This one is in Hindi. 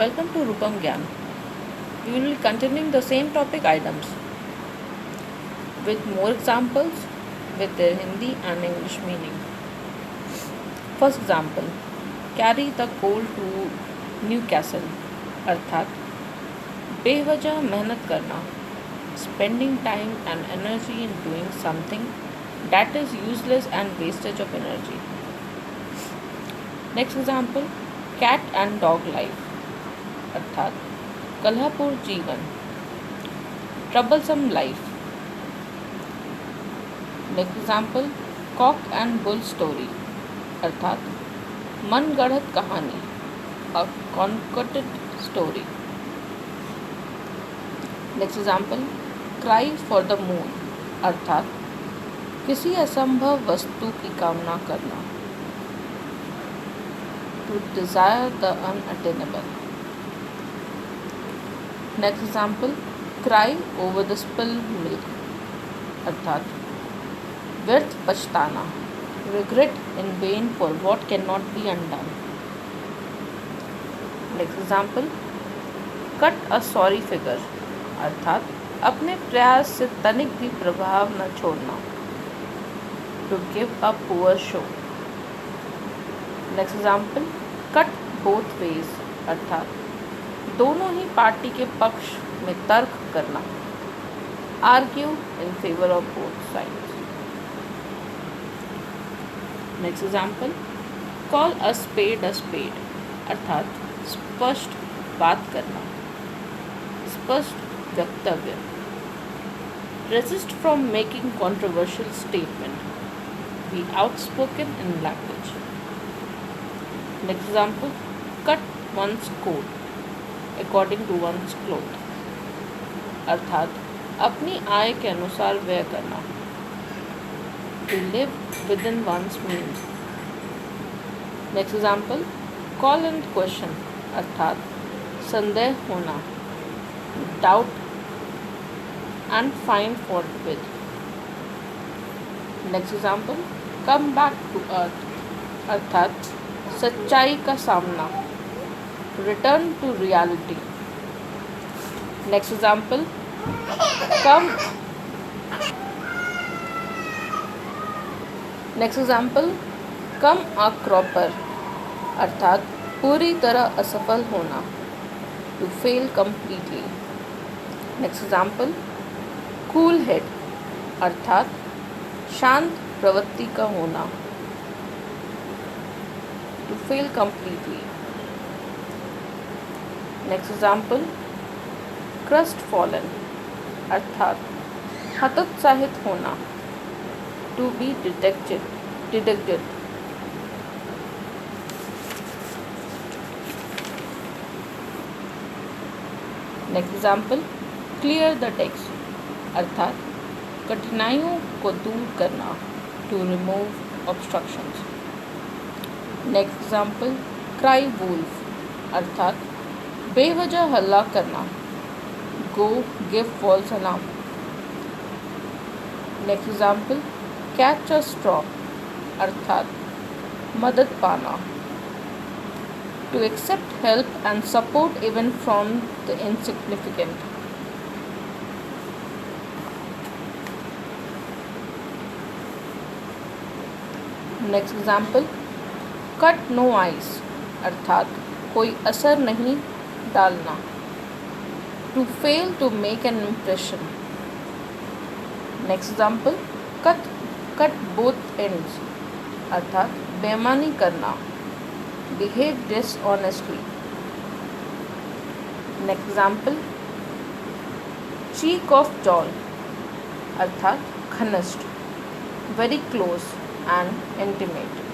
Welcome to Rupam Gyan. We will be continuing the same topic items with more examples with their Hindi and English meaning. First example, carry the coal to Newcastle अर्थात बेवजह मेहनत करना, spending time and energy in doing something that is useless and wastage of energy. Next example, cat and dog life अर्थात कलहपूर्ण जीवन, troublesome life. Next example, cock and bull story अर्थात मनगढ़ंत कहानी, a concocted story. Next example, cry for the moon अर्थात किसी असंभव वस्तु की कामना करना, to desire the unattainable. Next example, cry over the spilt milk अर्थात व्यर्थ पछताना, regret in vain for what can not be undone. Next example, cut a sorry figure अर्थात अपने प्रयास से तनिक भी प्रभाव न छोड़ना, to give a poor show. Next example, cut both ways अर्थात दोनों ही पार्टी के पक्ष में तर्क करना, argue in favour of both sides. Next example, call a spade अर्थात स्पष्ट बात करना, स्पष्ट वक्तव्य. Resist from making controversial statement, be outspoken in language. Next example, cut one's coat according to one's cloth अर्थात अपनी आय के अनुसार व्यय करना, to live within one's means. Next example, call in question अर्थात संदेह होना, doubt and find fault with. Next example, come back to earth अर्थात सच्चाई का सामना, return to reality. Next example, come a cropper अर्थात पूरी तरह असफल होना, to fail completely. Next example, cool head अर्थात शांत प्रवृत्ति का होना, to fail completely. Next example, crestfallen अर्थात हतोत्साहित होना, to be detected. Next example, clear the text अर्थात कठिनाइयों को दूर करना, to remove obstructions. Next example, cry wolf अर्थात बेवजह हल्ला करना, go give false alarm. Next example, catch a straw अर्थात मदद पाना, to accept help and support even from the insignificant. Next example, cut no ice अर्थात कोई असर नहीं डालना, to fail to make an impression. Next example, cut both ends अर्थात बेईमानी करना, behave dishonestly. Next example, cheek of jowl अर्थात घनिष्ठ, वेरी क्लोज एंड इंटीमेट.